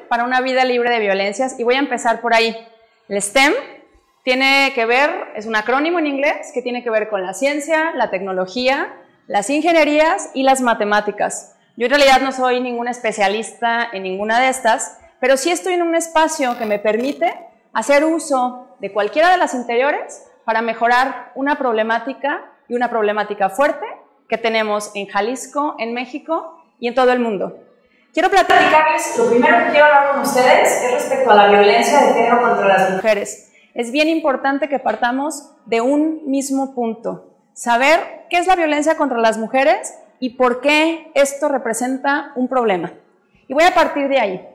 para una vida libre de violencias y voy a empezar por ahí. El STEM tiene que ver, es un acrónimo en inglés que tiene que ver con la ciencia, la tecnología, las ingenierías y las matemáticas. Yo en realidad no soy ninguna especialista en ninguna de estas, pero sí estoy en un espacio que me permite hacer uso de cualquiera de las anteriores para mejorar una problemática y una problemática fuerte que tenemos en Jalisco, en México y en todo el mundo. Quiero platicarles, lo primero que quiero hablar con ustedes es respecto a la violencia de género contra las mujeres. Es bien importante que partamos de un mismo punto, saber qué es la violencia contra las mujeres y por qué esto representa un problema. Y voy a partir de ahí.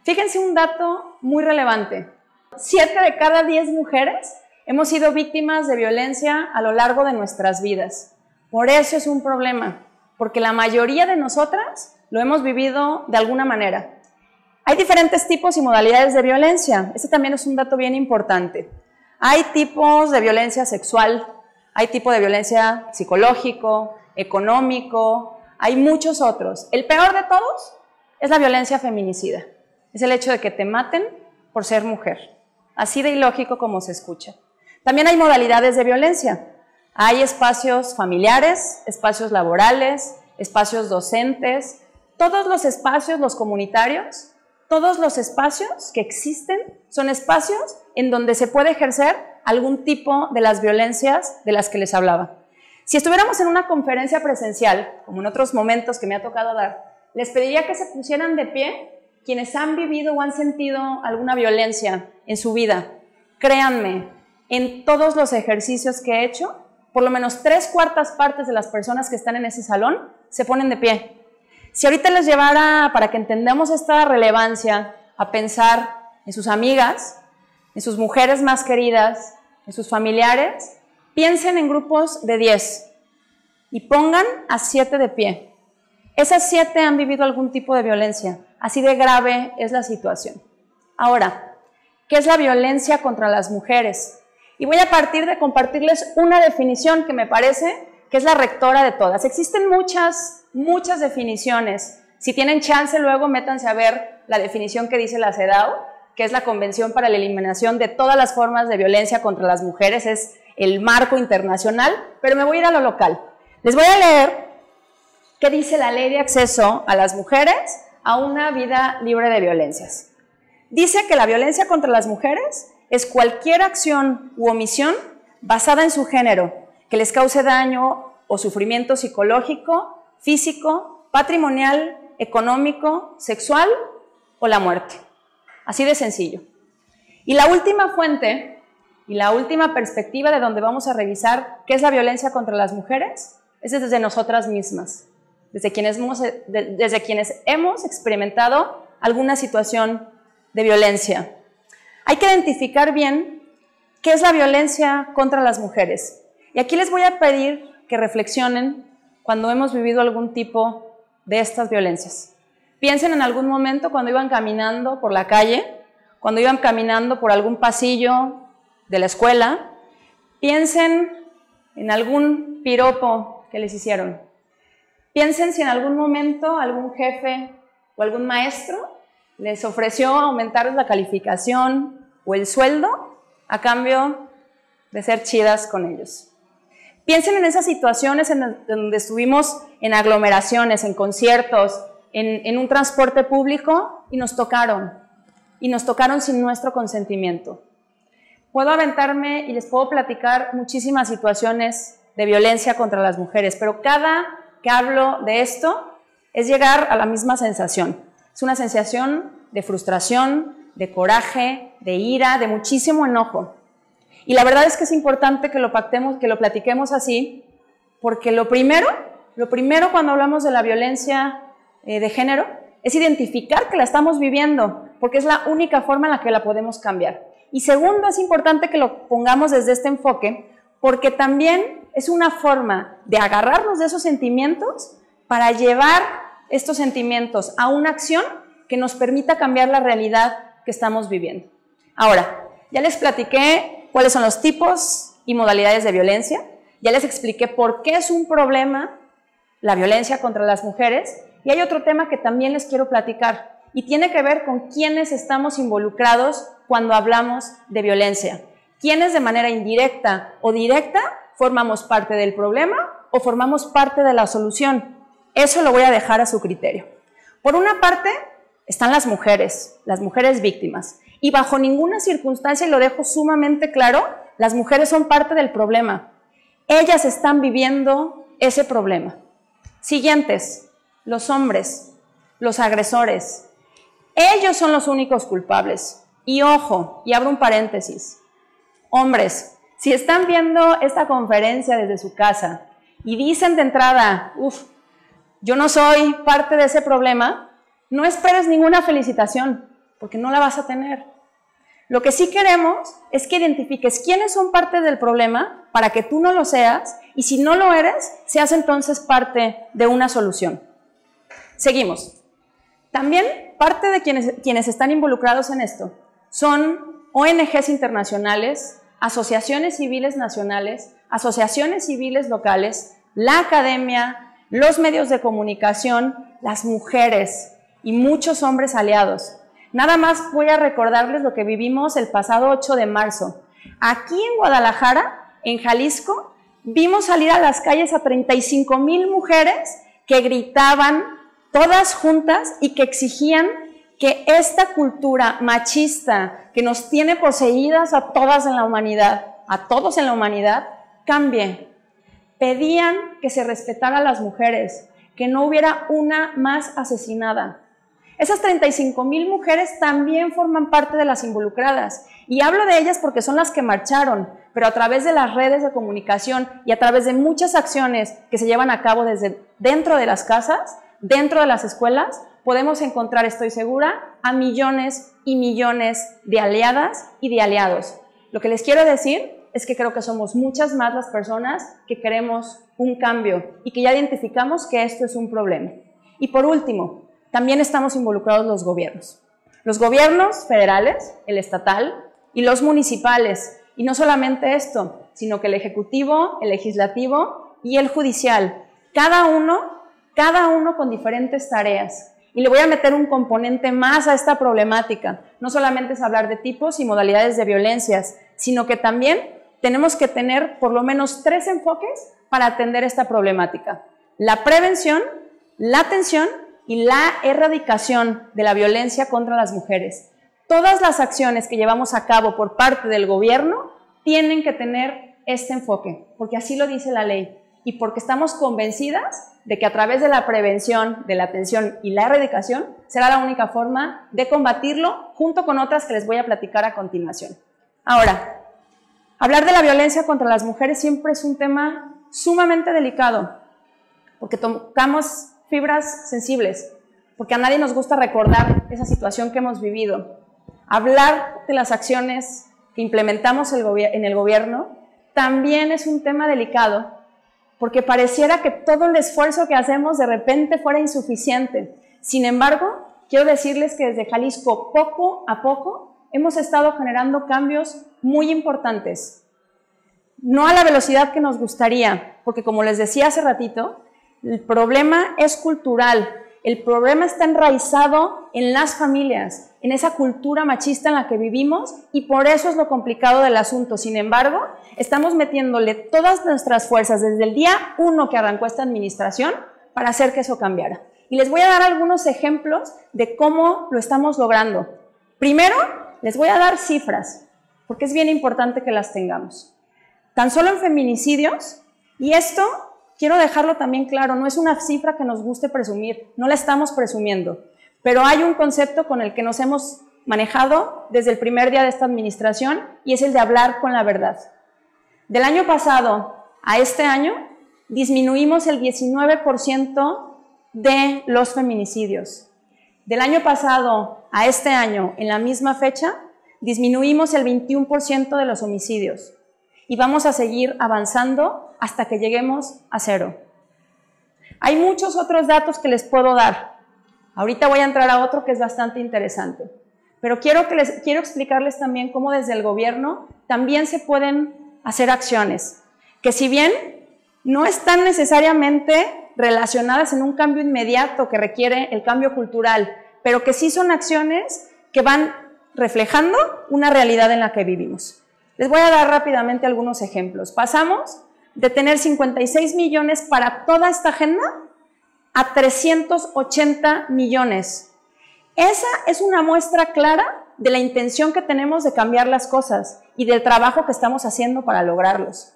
Fíjense un dato muy relevante. 7 de cada 10 mujeres hemos sido víctimas de violencia a lo largo de nuestras vidas. Por eso es un problema, porque la mayoría de nosotras lo hemos vivido de alguna manera. Hay diferentes tipos y modalidades de violencia. Este también es un dato bien importante. Hay tipos de violencia sexual, hay tipo de violencia psicológico, económico, hay muchos otros. El peor de todos es la violencia feminicida. Es el hecho de que te maten por ser mujer. Así de ilógico como se escucha. También hay modalidades de violencia. Hay espacios familiares, espacios laborales, espacios docentes, todos los espacios, los comunitarios, todos los espacios que existen son espacios en donde se puede ejercer algún tipo de las violencias de las que les hablaba. Si estuviéramos en una conferencia presencial, como en otros momentos que me ha tocado dar, les pediría que se pusieran de pie quienes han vivido o han sentido alguna violencia en su vida. Créanme, en todos los ejercicios que he hecho, por lo menos 3/4 partes de las personas que están en ese salón se ponen de pie. Si ahorita les llevara, para que entendamos esta relevancia, a pensar en sus amigas, en sus mujeres más queridas, en sus familiares, piensen en grupos de 10 y pongan a 7 de pie. Esas 7 han vivido algún tipo de violencia, así de grave es la situación. Ahora, ¿qué es la violencia contra las mujeres? Y voy a partir de compartirles una definición que me parece que es la rectora de todas. Existen muchas definiciones. Si tienen chance, luego métanse a ver la definición que dice la CEDAW, que es la Convención para la Eliminación de todas las formas de violencia contra las mujeres, es el marco internacional, pero me voy a ir a lo local. Les voy a leer qué dice la Ley de Acceso a las Mujeres a una vida libre de violencias. Dice que la violencia contra las mujeres es cualquier acción u omisión basada en su género que les cause daño o sufrimiento psicológico, físico, patrimonial, económico, sexual o la muerte. Así de sencillo. Y la última fuente y la última perspectiva de donde vamos a revisar qué es la violencia contra las mujeres es desde nosotras mismas, desde quienes hemos experimentado alguna situación de violencia. Hay que identificar bien qué es la violencia contra las mujeres. Y aquí les voy a pedir que reflexionen cuando hemos vivido algún tipo de estas violencias. Piensen en algún momento cuando iban caminando por la calle, cuando iban caminando por algún pasillo de la escuela. Piensen en algún piropo que les hicieron. Piensen si en algún momento algún jefe o algún maestro les ofreció aumentarles la calificación o el sueldo a cambio de ser chidas con ellos. Piensen en esas situaciones en donde estuvimos en aglomeraciones, en conciertos, en un transporte público y nos tocaron sin nuestro consentimiento. Puedo aventarme y les puedo platicar muchísimas situaciones de violencia contra las mujeres, pero cada que hablo de esto es llegar a la misma sensación. Es una sensación de frustración, de coraje, de ira, de muchísimo enojo. Y la verdad es que es importante que lo pactemos, que lo platiquemos así, porque lo primero cuando hablamos de la violencia de género es identificar que la estamos viviendo, porque es la única forma en la que la podemos cambiar. Y segundo, es importante que lo pongamos desde este enfoque, porque también es una forma de agarrarnos de esos sentimientos para llevar estos sentimientos a una acción que nos permita cambiar la realidad que estamos viviendo. Ahora, ya les platiqué cuáles son los tipos y modalidades de violencia, ya les expliqué por qué es un problema la violencia contra las mujeres, y hay otro tema que también les quiero platicar, y tiene que ver con quiénes estamos involucrados cuando hablamos de violencia. Quiénes de manera indirecta o directa formamos parte del problema o formamos parte de la solución. Eso lo voy a dejar a su criterio. Por una parte, están las mujeres víctimas. Y bajo ninguna circunstancia, y lo dejo sumamente claro, las mujeres son parte del problema. Ellas están viviendo ese problema. Siguientes, los hombres, los agresores. Ellos son los únicos culpables. Y ojo, y abro un paréntesis, hombres, si están viendo esta conferencia desde su casa y dicen de entrada, yo no soy parte de ese problema, no esperes ninguna felicitación, porque no la vas a tener. Lo que sí queremos es que identifiques quiénes son parte del problema para que tú no lo seas, y si no lo eres, seas entonces parte de una solución. Seguimos. También parte de quienes están involucrados en esto son ONGs internacionales, asociaciones civiles nacionales, asociaciones civiles locales, la academia, los medios de comunicación, las mujeres y muchos hombres aliados. Nada más voy a recordarles lo que vivimos el pasado 8 de marzo. Aquí en Guadalajara, en Jalisco, vimos salir a las calles a 35,000 mujeres que gritaban todas juntas y que exigían que esta cultura machista que nos tiene poseídas a todas en la humanidad, a todos en la humanidad, cambie. Pedían que se respetara a las mujeres, que no hubiera una más asesinada. Esas 35,000 mujeres también forman parte de las involucradas, y hablo de ellas porque son las que marcharon, pero a través de las redes de comunicación y a través de muchas acciones que se llevan a cabo desde dentro de las casas, dentro de las escuelas, podemos encontrar, estoy segura, a millones y millones de aliadas y de aliados. Lo que les quiero decir es que creo que somos muchas más las personas que queremos un cambio y que ya identificamos que esto es un problema. Y por último, también estamos involucrados los gobiernos federales, el estatal y los municipales. Y no solamente esto, sino que el ejecutivo, el legislativo y el judicial, cada uno con diferentes tareas. Y le voy a meter un componente más a esta problemática. No solamente es hablar de tipos y modalidades de violencias, sino que también tenemos que tener por lo menos 3 enfoques para atender esta problemática: la prevención, la atención y la erradicación de la violencia contra las mujeres. Todas las acciones que llevamos a cabo por parte del gobierno tienen que tener este enfoque, porque así lo dice la ley y porque estamos convencidas de que a través de la prevención, de la atención y la erradicación será la única forma de combatirlo, junto con otras que les voy a platicar a continuación. Ahora, hablar de la violencia contra las mujeres siempre es un tema sumamente delicado, porque tocamos fibras sensibles, porque a nadie nos gusta recordar esa situación que hemos vivido. Hablar de las acciones que implementamos en el gobierno también es un tema delicado, porque pareciera que todo el esfuerzo que hacemos de repente fuera insuficiente. Sin embargo, quiero decirles que desde Jalisco, poco a poco, hemos estado generando cambios muy importantes. No a la velocidad que nos gustaría, porque como les decía hace ratito, el problema es cultural. El problema está enraizado en las familias, en esa cultura machista en la que vivimos, y por eso es lo complicado del asunto. Sin embargo, estamos metiéndole todas nuestras fuerzas desde el día 1 que arrancó esta administración para hacer que eso cambiara. Y les voy a dar algunos ejemplos de cómo lo estamos logrando. Primero, les voy a dar cifras, porque es bien importante que las tengamos. Tan solo en feminicidios, y esto quiero dejarlo también claro, no es una cifra que nos guste presumir, no la estamos presumiendo, pero hay un concepto con el que nos hemos manejado desde el primer día de esta administración, y es el de hablar con la verdad. Del año pasado a este año, disminuimos el 19% de los feminicidios. Del año pasado a este año, en la misma fecha, disminuimos el 21% de los homicidios. Y vamos a seguir avanzando hasta que lleguemos a 0. Hay muchos otros datos que les puedo dar. Ahorita voy a entrar a otro que es bastante interesante. Pero quiero explicarles también cómo desde el gobierno también se pueden hacer acciones, que si bien no están necesariamente relacionadas en un cambio inmediato que requiere el cambio cultural, pero que sí son acciones que van reflejando una realidad en la que vivimos. Les voy a dar rápidamente algunos ejemplos. Pasamos de tener 56 millones para toda esta agenda a 380 millones. Esa es una muestra clara de la intención que tenemos de cambiar las cosas y del trabajo que estamos haciendo para lograrlos.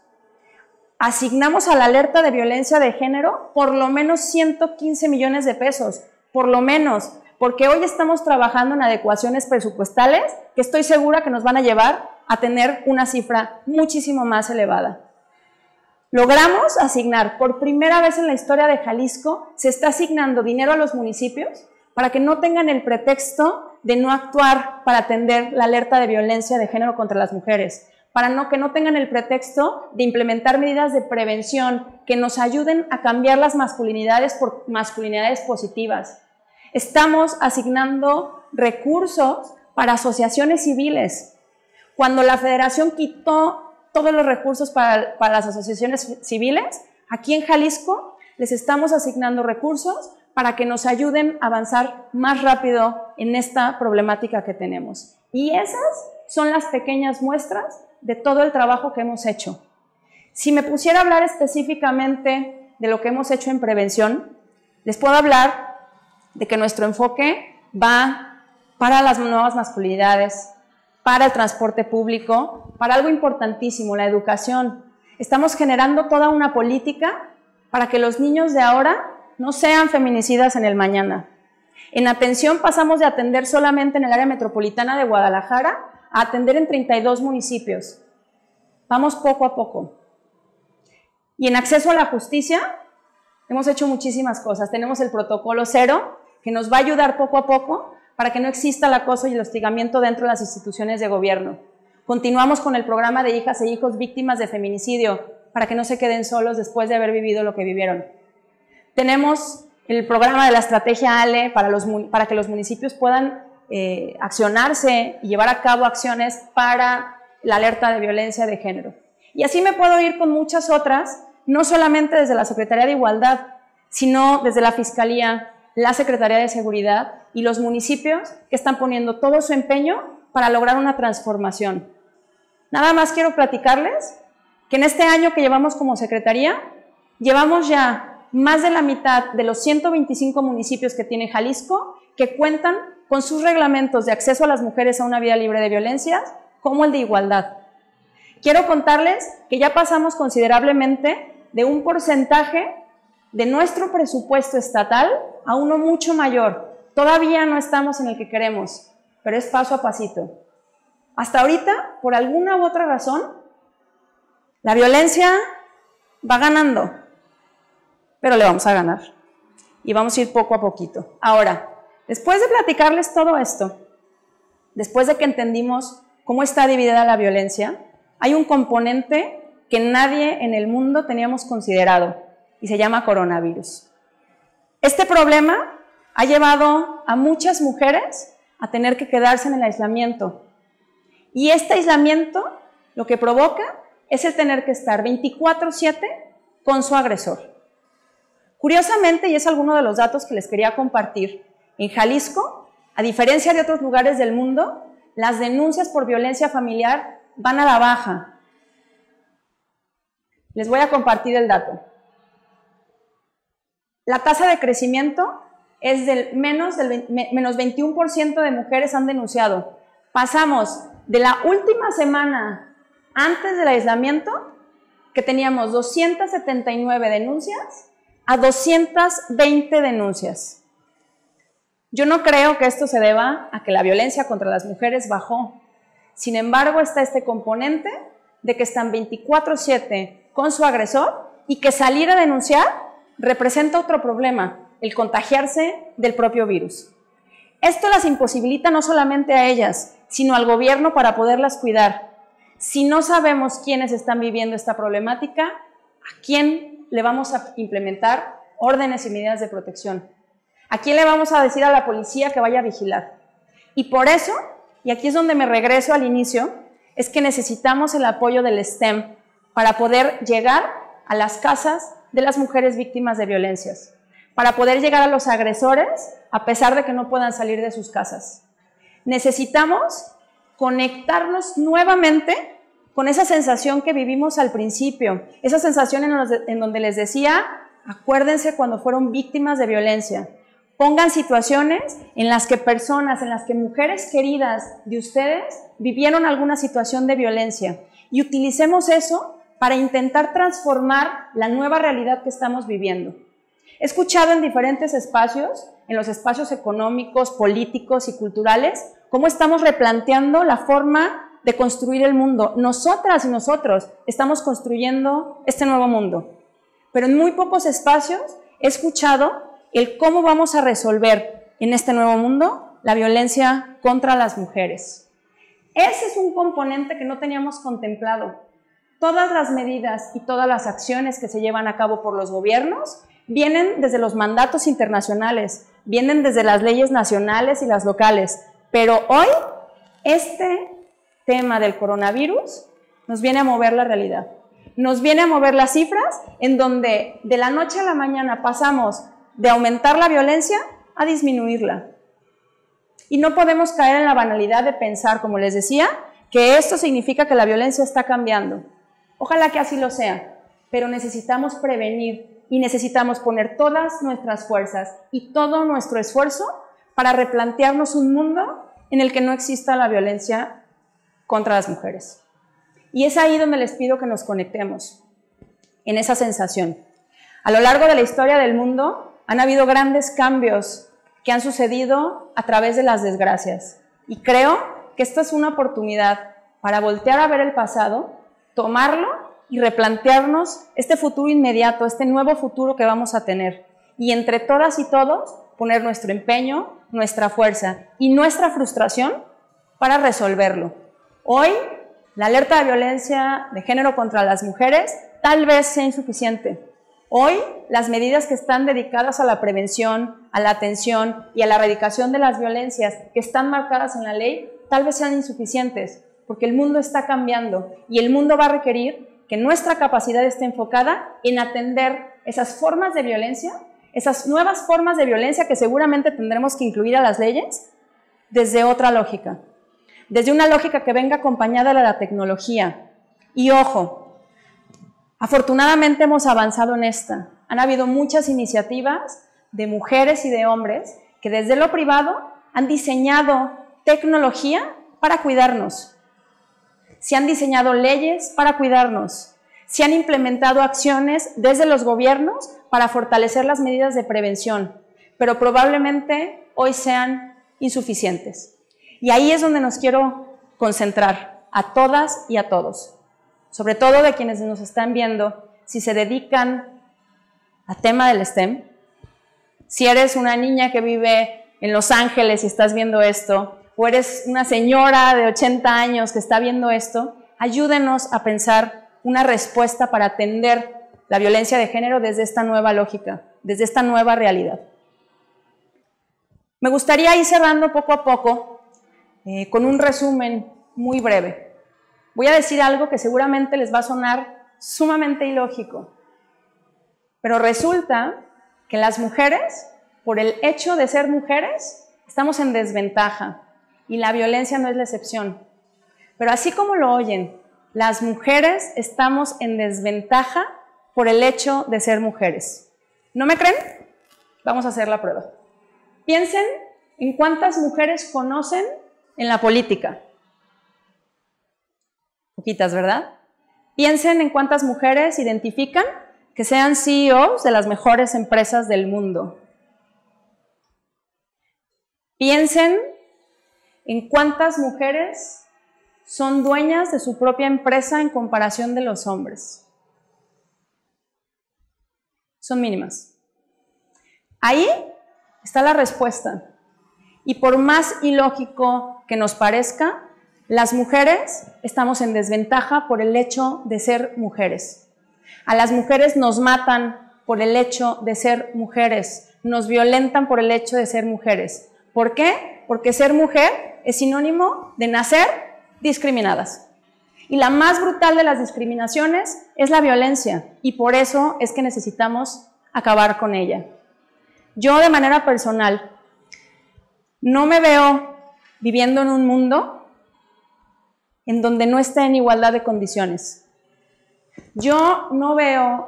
Asignamos a la alerta de violencia de género por lo menos 115 millones de pesos, por lo menos, porque hoy estamos trabajando en adecuaciones presupuestales que estoy segura que nos van a llevar a tener una cifra muchísimo más elevada. Logramos asignar, por primera vez en la historia de Jalisco, se está asignando dinero a los municipios para que no tengan el pretexto de no actuar para atender la alerta de violencia de género contra las mujeres, para que no tengan el pretexto de implementar medidas de prevención que nos ayuden a cambiar las masculinidades por masculinidades positivas. Estamos asignando recursos para asociaciones civiles. Cuando la Federación quitó todos los recursos para las asociaciones civiles, aquí en Jalisco les estamos asignando recursos para que nos ayuden a avanzar más rápido en esta problemática que tenemos. Y esas son las pequeñas muestras de todo el trabajo que hemos hecho. Si me pusiera a hablar específicamente de lo que hemos hecho en prevención, les puedo hablar de que nuestro enfoque va para las nuevas masculinidades, para el transporte público, para algo importantísimo, la educación. Estamos generando toda una política para que los niños de ahora no sean feminicidas en el mañana. En atención pasamos de atender solamente en el área metropolitana de Guadalajara a atender en 32 municipios. Vamos poco a poco. Y en acceso a la justicia hemos hecho muchísimas cosas. Tenemos el protocolo 0, que nos va a ayudar poco a poco para que no exista el acoso y el hostigamiento dentro de las instituciones de gobierno. Continuamos con el programa de hijas e hijos víctimas de feminicidio para que no se queden solos después de haber vivido lo que vivieron. Tenemos el programa de la estrategia ALE para que los municipios puedan accionarse y llevar a cabo acciones para la alerta de violencia de género. Y así me puedo ir con muchas otras, no solamente desde la Secretaría de Igualdad, sino desde la Fiscalía, la Secretaría de Seguridad y los municipios que están poniendo todo su empeño para lograr una transformación. Nada más quiero platicarles que en este año que llevamos como Secretaría, llevamos ya más de la mitad de los 125 municipios que tiene Jalisco que cuentan con sus reglamentos de acceso a las mujeres a una vida libre de violencias, como el de igualdad. Quiero contarles que ya pasamos considerablemente de un porcentaje de nuestro presupuesto estatal a uno mucho mayor. Todavía no estamos en el que queremos, pero es paso a pasito. Hasta ahorita, por alguna u otra razón, la violencia va ganando, pero le vamos a ganar. Y vamos a ir poco a poquito. Ahora, después de platicarles todo esto, después de que entendimos cómo está dividida la violencia, hay un componente que nadie en el mundo teníamos considerado y se llama coronavirus. Este problema ha llevado a muchas mujeres a tener que quedarse en el aislamiento. Y este aislamiento lo que provoca es el tener que estar 24/7 con su agresor. Curiosamente, y es alguno de los datos que les quería compartir, en Jalisco, a diferencia de otros lugares del mundo, las denuncias por violencia familiar van a la baja. Les voy a compartir el dato. La tasa de crecimiento es del menos 21% de mujeres han denunciado. Pasamos de la última semana antes del aislamiento, que teníamos 279 denuncias, a 220 denuncias. Yo no creo que esto se deba a que la violencia contra las mujeres bajó. Sin embargo, está este componente de que están 24/7 con su agresor y que salir a denunciar representa otro problema, el contagiarse del propio virus. Esto las imposibilita no solamente a ellas, sino al gobierno para poderlas cuidar. Si no sabemos quiénes están viviendo esta problemática, ¿a quién le vamos a implementar órdenes y medidas de protección? ¿A quién le vamos a decir a la policía que vaya a vigilar? Y por eso, y aquí es donde me regreso al inicio, es que necesitamos el apoyo del STEM para poder llegar a las casas de las mujeres víctimas de violencias, para poder llegar a los agresores a pesar de que no puedan salir de sus casas. Necesitamos conectarnos nuevamente con esa sensación que vivimos al principio, esa sensación en donde les decía, acuérdense cuando fueron víctimas de violencia. Pongan situaciones en las que personas, en las que mujeres queridas de ustedes vivieron alguna situación de violencia y utilicemos eso para intentar transformar la nueva realidad que estamos viviendo. He escuchado en diferentes espacios, en los espacios económicos, políticos y culturales, cómo estamos replanteando la forma de construir el mundo. Nosotras y nosotros estamos construyendo este nuevo mundo. Pero en muy pocos espacios he escuchado el cómo vamos a resolver en este nuevo mundo la violencia contra las mujeres. Ese es un componente que no teníamos contemplado. Todas las medidas y todas las acciones que se llevan a cabo por los gobiernos vienen desde los mandatos internacionales, vienen desde las leyes nacionales y las locales, pero hoy este tema del coronavirus nos viene a mover la realidad, nos viene a mover las cifras en donde de la noche a la mañana pasamos de aumentar la violencia a disminuirla. Y no podemos caer en la banalidad de pensar, como les decía, que esto significa que la violencia está cambiando. Ojalá que así lo sea, pero necesitamos prevenir y necesitamos poner todas nuestras fuerzas y todo nuestro esfuerzo para replantearnos un mundo en el que no exista la violencia contra las mujeres. Y es ahí donde les pido que nos conectemos, en esa sensación. A lo largo de la historia del mundo han habido grandes cambios que han sucedido a través de las desgracias. Y creo que esta es una oportunidad para voltear a ver el pasado, tomarlo y replantearnos este futuro inmediato, este nuevo futuro que vamos a tener. Y entre todas y todos, poner nuestro empeño, nuestra fuerza y nuestra frustración para resolverlo. Hoy, la alerta de violencia de género contra las mujeres tal vez sea insuficiente. Hoy, las medidas que están dedicadas a la prevención, a la atención y a la erradicación de las violencias que están marcadas en la ley, tal vez sean insuficientes, porque el mundo está cambiando y el mundo va a requerir que nuestra capacidad esté enfocada en atender esas formas de violencia, esas nuevas formas de violencia que seguramente tendremos que incluir a las leyes desde otra lógica, desde una lógica que venga acompañada de la tecnología. Y ojo, afortunadamente hemos avanzado en esta. Han habido muchas iniciativas de mujeres y de hombres que desde lo privado han diseñado tecnología para cuidarnos. Se han diseñado leyes para cuidarnos. Se han implementado acciones desde los gobiernos para fortalecer las medidas de prevención, pero probablemente hoy sean insuficientes. Y ahí es donde nos quiero concentrar, a todas y a todos. Sobre todo de quienes nos están viendo, si se dedican al tema del STEM, si eres una niña que vive en Los Ángeles y estás viendo esto, o eres una señora de 80 años que está viendo esto, ayúdenos a pensar una respuesta para atender la violencia de género desde esta nueva lógica, desde esta nueva realidad. Me gustaría ir cerrando poco a poco con un resumen muy breve. Voy a decir algo que seguramente les va a sonar sumamente ilógico, pero resulta que las mujeres, por el hecho de ser mujeres, estamos en desventaja y la violencia no es la excepción. Pero así como lo oyen, las mujeres estamos en desventaja por el hecho de ser mujeres. ¿No me creen? Vamos a hacer la prueba. Piensen en cuántas mujeres conocen en la política. Poquitas, ¿verdad? Piensen en cuántas mujeres identifican que sean CEOs de las mejores empresas del mundo. Piensen en cuántas mujeres son dueñas de su propia empresa en comparación de los hombres. Son mínimas. Ahí está la respuesta. Y por más ilógico que nos parezca, las mujeres estamos en desventaja por el hecho de ser mujeres. A las mujeres nos matan por el hecho de ser mujeres, nos violentan por el hecho de ser mujeres. ¿Por qué? Porque ser mujer es sinónimo de nacer discriminadas. Y la más brutal de las discriminaciones es la violencia, y por eso es que necesitamos acabar con ella. Yo de manera personal no me veo viviendo en un mundo en donde no esté en igualdad de condiciones. Yo no veo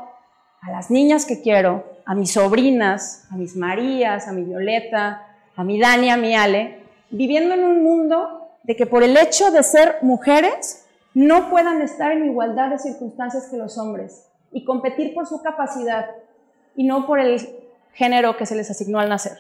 a las niñas que quiero, a mis sobrinas, a mis Marías, a mi Violeta, a mi Dani, a mi Ale, viviendo en un mundo de que por el hecho de ser mujeres no puedan estar en igualdad de circunstancias que los hombres y competir por su capacidad y no por el género que se les asignó al nacer.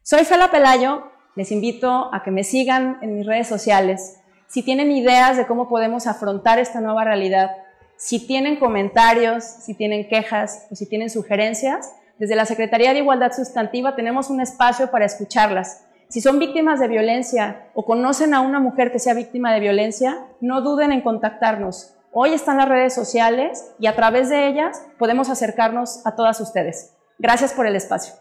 Soy Fela Pelayo, les invito a que me sigan en mis redes sociales. Si tienen ideas de cómo podemos afrontar esta nueva realidad, si tienen comentarios, si tienen quejas o si tienen sugerencias, desde la Secretaría de Igualdad Sustantiva tenemos un espacio para escucharlas. Si son víctimas de violencia o conocen a una mujer que sea víctima de violencia, no duden en contactarnos. Hoy están las redes sociales y a través de ellas podemos acercarnos a todas ustedes. Gracias por el espacio.